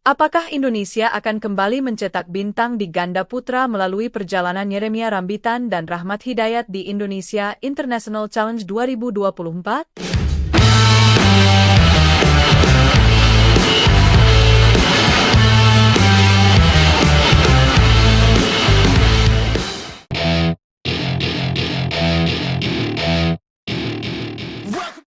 Apakah Indonesia akan kembali mencetak bintang di ganda putra melalui perjalanan Yeremia Rambitan dan Rahmat Hidayat di Indonesia International Challenge 2024?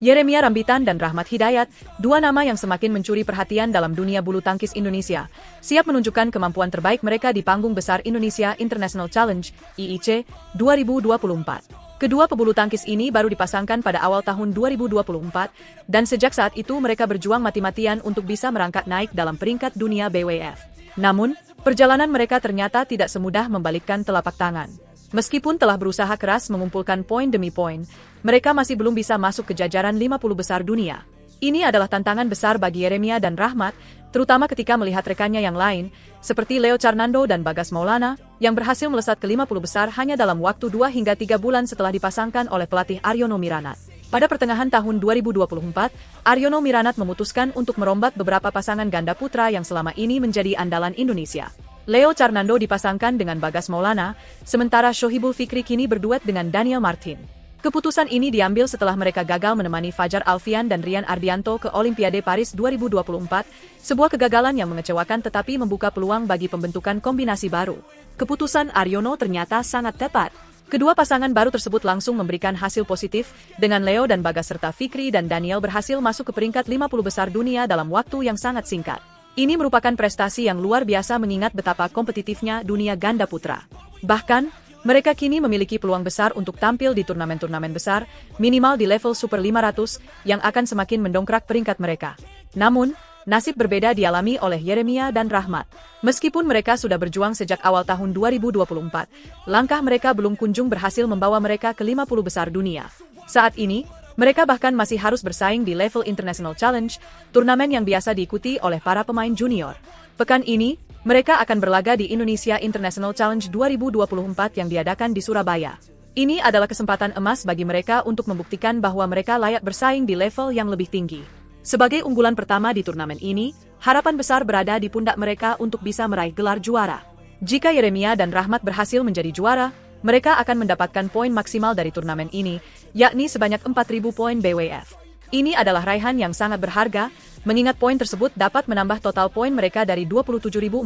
Yeremia Rambitan dan Rahmat Hidayat, dua nama yang semakin mencuri perhatian dalam dunia bulu tangkis Indonesia, siap menunjukkan kemampuan terbaik mereka di panggung besar Indonesia International Challenge (IIC) 2024. Kedua pebulu tangkis ini baru dipasangkan pada awal tahun 2024, dan sejak saat itu mereka berjuang mati-matian untuk bisa merangkak naik dalam peringkat dunia BWF. Namun, perjalanan mereka ternyata tidak semudah membalikkan telapak tangan. Meskipun telah berusaha keras mengumpulkan poin demi poin, mereka masih belum bisa masuk ke jajaran 50 besar dunia. Ini adalah tantangan besar bagi Yeremia dan Rahmat, terutama ketika melihat rekannya yang lain, seperti Leo Carnando dan Bagas Maulana, yang berhasil melesat ke 50 besar hanya dalam waktu 2 hingga 3 bulan setelah dipasangkan oleh pelatih Aryono Miranat. Pada pertengahan tahun 2024, Aryono Miranat memutuskan untuk merombak beberapa pasangan ganda putra yang selama ini menjadi andalan Indonesia. Leo Carnando dipasangkan dengan Bagas Maulana, sementara Shohibul Fikri kini berduet dengan Daniel Martin. Keputusan ini diambil setelah mereka gagal menemani Fajar Alfian dan Rian Ardianto ke Olimpiade Paris 2024, sebuah kegagalan yang mengecewakan tetapi membuka peluang bagi pembentukan kombinasi baru. Keputusan Aryono ternyata sangat tepat. Kedua pasangan baru tersebut langsung memberikan hasil positif, dengan Leo dan Bagas serta Fikri dan Daniel berhasil masuk ke peringkat 50 besar dunia dalam waktu yang sangat singkat. Ini merupakan prestasi yang luar biasa mengingat betapa kompetitifnya dunia ganda putra. Bahkan, mereka kini memiliki peluang besar untuk tampil di turnamen-turnamen besar, minimal di level Super 500, yang akan semakin mendongkrak peringkat mereka. Namun, nasib berbeda dialami oleh Yeremia dan Rahmat. Meskipun mereka sudah berjuang sejak awal tahun 2024, langkah mereka belum kunjung berhasil membawa mereka ke 50 besar dunia. Saat ini, mereka bahkan masih harus bersaing di level International Challenge, turnamen yang biasa diikuti oleh para pemain junior. Pekan ini, mereka akan berlaga di Indonesia International Challenge 2024 yang diadakan di Surabaya. Ini adalah kesempatan emas bagi mereka untuk membuktikan bahwa mereka layak bersaing di level yang lebih tinggi. Sebagai unggulan pertama di turnamen ini, harapan besar berada di pundak mereka untuk bisa meraih gelar juara. Jika Yeremia dan Rahmat berhasil menjadi juara, mereka akan mendapatkan poin maksimal dari turnamen ini, yakni sebanyak 4.000 poin BWF. Ini adalah raihan yang sangat berharga, mengingat poin tersebut dapat menambah total poin mereka dari 27.490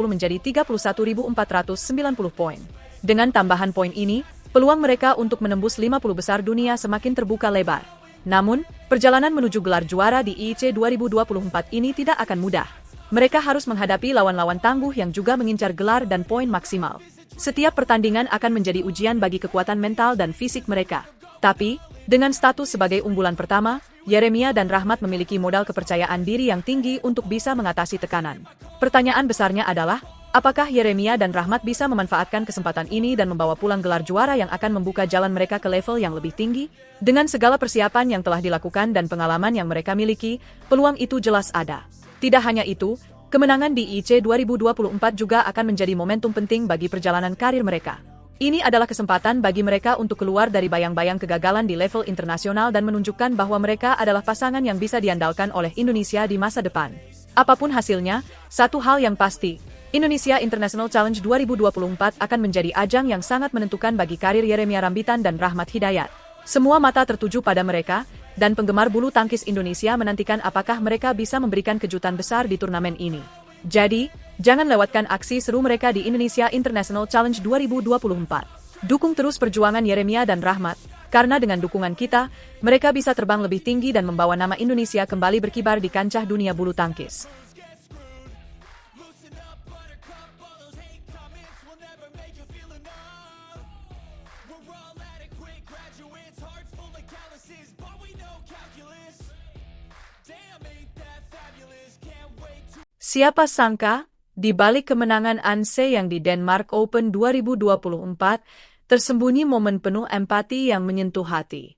menjadi 31.490 poin. Dengan tambahan poin ini, peluang mereka untuk menembus 50 besar dunia semakin terbuka lebar. Namun, perjalanan menuju gelar juara di IIC 2024 ini tidak akan mudah. Mereka harus menghadapi lawan-lawan tangguh yang juga mengincar gelar dan poin maksimal. Setiap pertandingan akan menjadi ujian bagi kekuatan mental dan fisik mereka. Tapi, dengan status sebagai unggulan pertama, Yeremia dan Rahmat memiliki modal kepercayaan diri yang tinggi untuk bisa mengatasi tekanan. Pertanyaan besarnya adalah, apakah Yeremia dan Rahmat bisa memanfaatkan kesempatan ini dan membawa pulang gelar juara yang akan membuka jalan mereka ke level yang lebih tinggi? Dengan segala persiapan yang telah dilakukan dan pengalaman yang mereka miliki, peluang itu jelas ada. Tidak hanya itu, kemenangan di IIC 2024 juga akan menjadi momentum penting bagi perjalanan karir mereka. Ini adalah kesempatan bagi mereka untuk keluar dari bayang-bayang kegagalan di level internasional dan menunjukkan bahwa mereka adalah pasangan yang bisa diandalkan oleh Indonesia di masa depan. Apapun hasilnya, satu hal yang pasti, Indonesia International Challenge 2024 akan menjadi ajang yang sangat menentukan bagi karir Yeremia Rambitan dan Rahmat Hidayat. Semua mata tertuju pada mereka, dan penggemar bulu tangkis Indonesia menantikan apakah mereka bisa memberikan kejutan besar di turnamen ini. Jadi, jangan lewatkan aksi seru mereka di Indonesia International Challenge 2024. Dukung terus perjuangan Yeremia dan Rahmat, karena dengan dukungan kita, mereka bisa terbang lebih tinggi dan membawa nama Indonesia kembali berkibar di kancah dunia bulu tangkis. Siapa sangka, di balik kemenangan Anse yang di Denmark Open 2024, tersembunyi momen penuh empati yang menyentuh hati.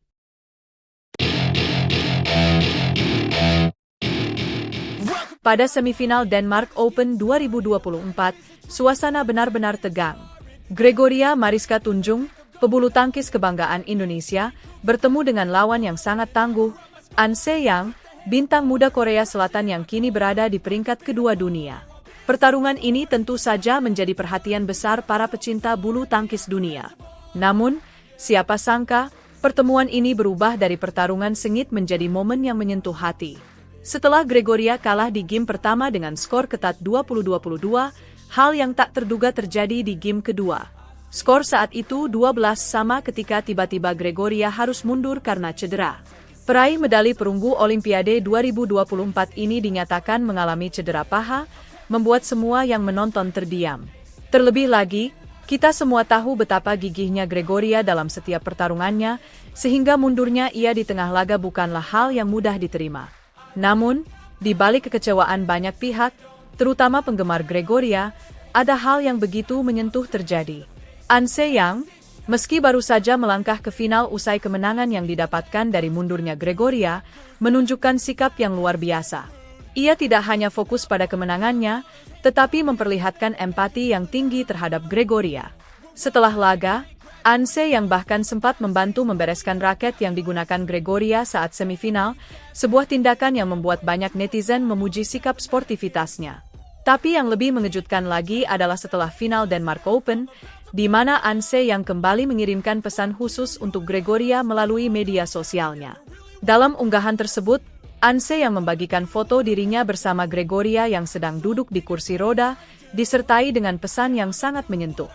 Pada semifinal Denmark Open 2024, suasana benar-benar tegang. Gregoria Mariska Tunjung, pebulu tangkis kebanggaan Indonesia, bertemu dengan lawan yang sangat tangguh, Anse Yang, bintang muda Korea Selatan yang kini berada di peringkat kedua dunia. Pertarungan ini tentu saja menjadi perhatian besar para pecinta bulu tangkis dunia. Namun, siapa sangka, pertemuan ini berubah dari pertarungan sengit menjadi momen yang menyentuh hati. Setelah Gregoria kalah di game pertama dengan skor ketat 20-22, hal yang tak terduga terjadi di game kedua. Skor saat itu 12 sama ketika tiba-tiba Gregoria harus mundur karena cedera. Peraih medali perunggu Olimpiade 2024 ini dinyatakan mengalami cedera paha, membuat semua yang menonton terdiam. Terlebih lagi, kita semua tahu betapa gigihnya Gregoria dalam setiap pertarungannya, sehingga mundurnya ia di tengah laga bukanlah hal yang mudah diterima. Namun, di balik kekecewaan banyak pihak, terutama penggemar Gregoria, ada hal yang begitu menyentuh terjadi. An Se-young, meski baru saja melangkah ke final usai kemenangan yang didapatkan dari mundurnya Gregoria, menunjukkan sikap yang luar biasa. Ia tidak hanya fokus pada kemenangannya, tetapi memperlihatkan empati yang tinggi terhadap Gregoria. Setelah laga, An Se-young bahkan sempat membantu membereskan raket yang digunakan Gregoria saat semifinal, sebuah tindakan yang membuat banyak netizen memuji sikap sportivitasnya. Tapi yang lebih mengejutkan lagi adalah setelah final Denmark Open, di mana An Se-young kembali mengirimkan pesan khusus untuk Gregoria melalui media sosialnya. Dalam unggahan tersebut, An Se-young membagikan foto dirinya bersama Gregoria yang sedang duduk di kursi roda, disertai dengan pesan yang sangat menyentuh.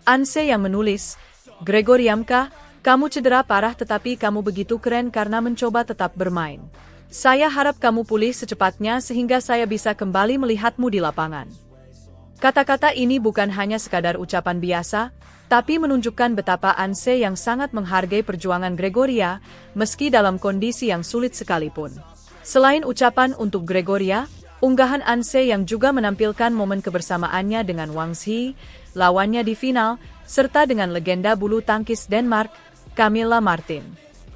An Se-young menulis, "Gregoriamka, kamu cedera parah tetapi kamu begitu keren karena mencoba tetap bermain. Saya harap kamu pulih secepatnya sehingga saya bisa kembali melihatmu di lapangan." Kata-kata ini bukan hanya sekadar ucapan biasa, tapi menunjukkan betapa An Se-young sangat menghargai perjuangan Gregoria, meski dalam kondisi yang sulit sekalipun. Selain ucapan untuk Gregoria, unggahan An Se-young juga menampilkan momen kebersamaannya dengan Wang Zhi, lawannya di final, serta dengan legenda bulu tangkis Denmark, Camilla Martin.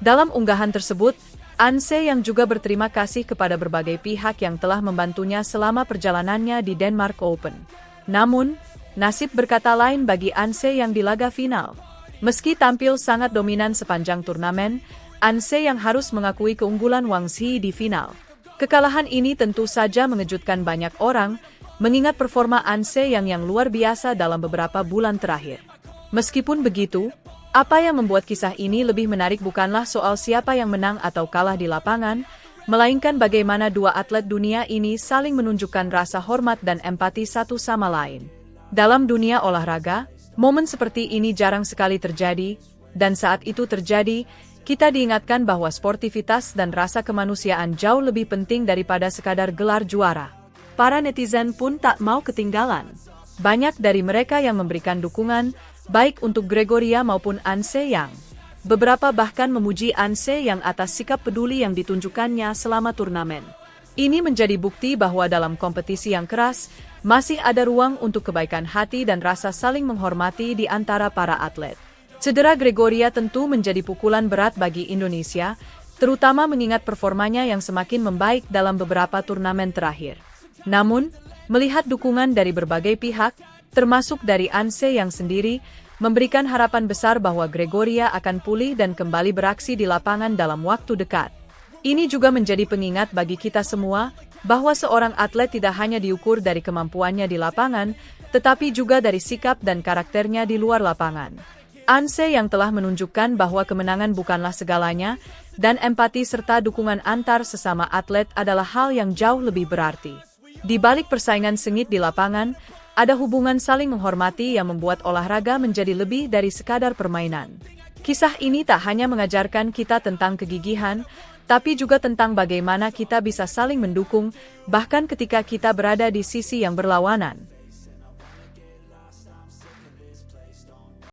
Dalam unggahan tersebut, An Se-young juga berterima kasih kepada berbagai pihak yang telah membantunya selama perjalanannya di Denmark Open. Namun, nasib berkata lain bagi An Se-young di laga final. Meski tampil sangat dominan sepanjang turnamen, An Se-young harus mengakui keunggulan Wang Zhi di final. Kekalahan ini tentu saja mengejutkan banyak orang, mengingat performa An Se-young yang luar biasa dalam beberapa bulan terakhir. Meskipun begitu, apa yang membuat kisah ini lebih menarik bukanlah soal siapa yang menang atau kalah di lapangan, melainkan bagaimana dua atlet dunia ini saling menunjukkan rasa hormat dan empati satu sama lain. Dalam dunia olahraga, momen seperti ini jarang sekali terjadi, dan saat itu terjadi, kita diingatkan bahwa sportivitas dan rasa kemanusiaan jauh lebih penting daripada sekadar gelar juara. Para netizen pun tak mau ketinggalan. Banyak dari mereka yang memberikan dukungan, baik untuk Gregoria maupun An Se-young. Beberapa bahkan memuji An Se-young atas sikap peduli yang ditunjukkannya selama turnamen. Ini menjadi bukti bahwa dalam kompetisi yang keras, masih ada ruang untuk kebaikan hati dan rasa saling menghormati di antara para atlet. Cedera Gregoria tentu menjadi pukulan berat bagi Indonesia, terutama mengingat performanya yang semakin membaik dalam beberapa turnamen terakhir. Namun, melihat dukungan dari berbagai pihak, termasuk dari An Se-young sendiri, memberikan harapan besar bahwa Gregoria akan pulih dan kembali beraksi di lapangan dalam waktu dekat. Ini juga menjadi pengingat bagi kita semua, bahwa seorang atlet tidak hanya diukur dari kemampuannya di lapangan, tetapi juga dari sikap dan karakternya di luar lapangan. An Se-young telah menunjukkan bahwa kemenangan bukanlah segalanya, dan empati serta dukungan antar sesama atlet adalah hal yang jauh lebih berarti. Di balik persaingan sengit di lapangan, ada hubungan saling menghormati yang membuat olahraga menjadi lebih dari sekadar permainan. Kisah ini tak hanya mengajarkan kita tentang kegigihan, tapi juga tentang bagaimana kita bisa saling mendukung, bahkan ketika kita berada di sisi yang berlawanan.